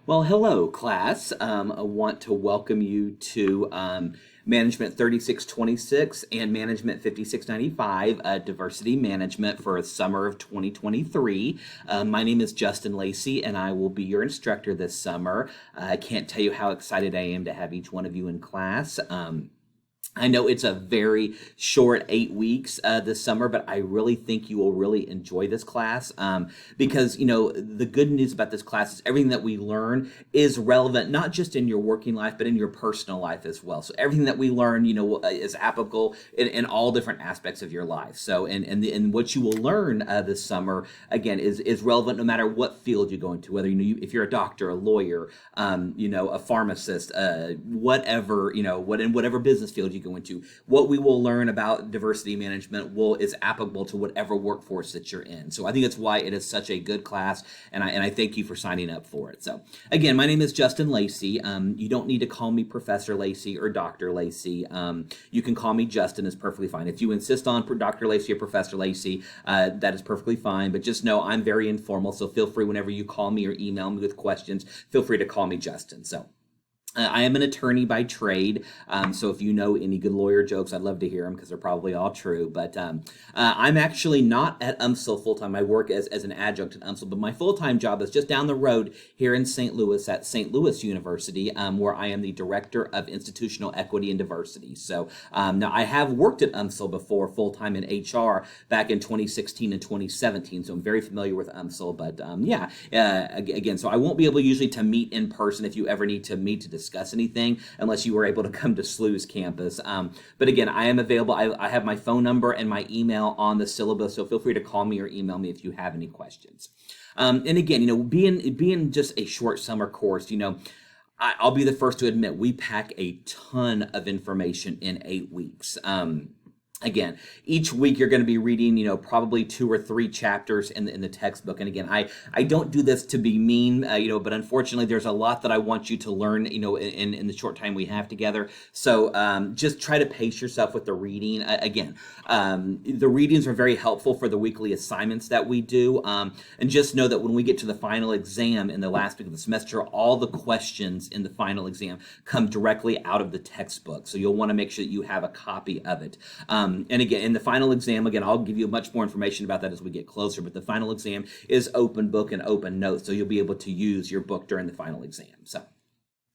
Well, hello, class. I want to welcome you to Management 3626 and Management 5695, Diversity Management for summer of 2023. My name is Justin Lacey, and I will be your instructor this summer. I can't tell you how excited I am to have each one of you in class. I know it's a very short 8 weeks this summer, but I really think you will really enjoy this class because, the good news about this class is everything that we learn is relevant, not just in your working life, but in your personal life as well. So everything that we learn, is applicable in all different aspects of your life. So, and what you will learn this summer, again, is relevant no matter what field you go into, whether, if you're a doctor, a lawyer, a pharmacist, whatever, in whatever business field you go into. What we will learn about diversity management is applicable to whatever workforce that you're in. So I think that's why it is such a good class, and I thank you for signing up for it. So again, my name is Justin Lacey. You don't need to call me Professor Lacey or Dr. Lacey. You can call me Justin, is perfectly fine. If you insist on Dr. Lacey or Professor Lacey, that is perfectly fine, but just know I'm very informal, so feel free whenever you call me or email me with questions, feel free to call me Justin. So I am an attorney by trade, so if you know any good lawyer jokes, I'd love to hear them because they're probably all true. But I'm actually not at UMSL full-time. I work as an adjunct at UMSL, but my full-time job is just down the road here in St. Louis at St. Louis University, where I am the Director of Institutional Equity and Diversity. So now I have worked at UMSL before full-time in HR back in 2016 and 2017, so I'm very familiar with UMSL. But again, so I won't be able usually to meet in person if you ever need to meet to discuss anything unless you were able to come to SLU's campus. But again, I am available. I have my phone number and my email on the syllabus, so feel free to call me or email me if you have any questions. And again, being just a short summer course, I'll be the first to admit we pack a ton of information in 8 weeks. Again, each week you're going to be reading, probably 2 or 3 chapters in the textbook. And again, I don't do this to be mean, but unfortunately there's a lot that I want you to learn, in the short time we have together. So just try to pace yourself with the reading. Again, the readings are very helpful for the weekly assignments that we do. And just know that when we get to the final exam in the last week of the semester, all the questions in the final exam come directly out of the textbook. So you'll want to make sure that you have a copy of it. And again, in the final exam, I'll give you much more information about that as we get closer, but the final exam is open book and open notes, so you'll be able to use your book during the final exam.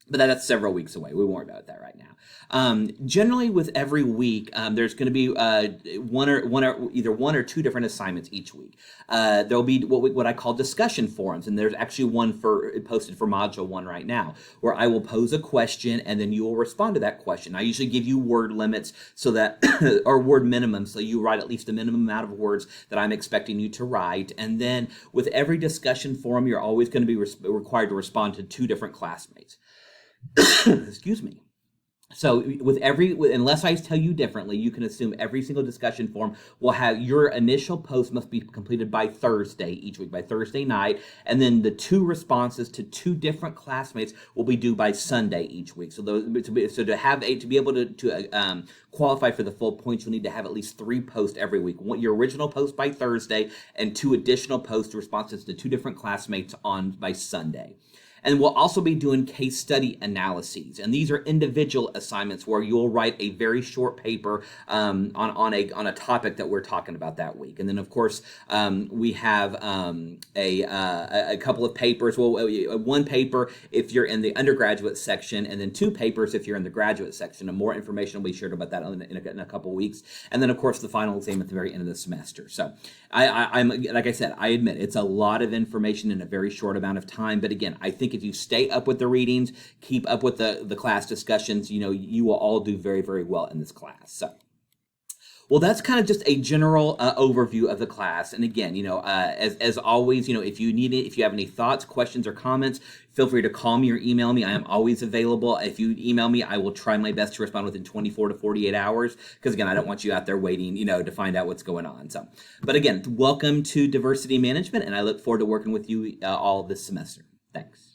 But that's several weeks away. We won't worry about that right now. Generally, with every week, there's going to be either one or two different assignments each week. There'll be what I call discussion forums, and there's actually one posted for Module 1 right now, where I will pose a question and then you will respond to that question. I usually give you word limits so that, or word minimum, so you write at least a minimum amount of words that I'm expecting you to write. And then with every discussion forum, you're always going to be required to respond to 2 different classmates. Excuse me. So unless I tell you differently, you can assume every single discussion forum will have your initial post must be completed by Thursday each week, by Thursday night, and then the 2 responses to 2 different classmates will be due by Sunday each week. So to be able to qualify for the full points, you'll need to have at least 3 posts every week. Your original post by Thursday and 2 additional post responses to 2 different classmates by Sunday. And we'll also be doing case study analyses. And these are individual assignments where you'll write a very short paper on a topic that we're talking about that week. And then, of course, we have a couple of papers. Well, 1 paper if you're in the undergraduate section, and then 2 papers if you're in the graduate section. And more information will be shared about that in a couple of weeks. And then, of course, the final exam at the very end of the semester. So I'm like I said, I admit it's a lot of information in a very short amount of time. But again, I think if you stay up with the readings, keep up with the class discussions, you will all do very, very well in this class. So, well, that's kind of just a general overview of the class. And again, as always, if you have any thoughts, questions, or comments, feel free to call me or email me. I am always available. If you email me, I will try my best to respond within 24 to 48 hours. Because again, I don't want you out there waiting, to find out what's going on. So, but again, welcome to Diversity Management, and I look forward to working with you all this semester. Thanks.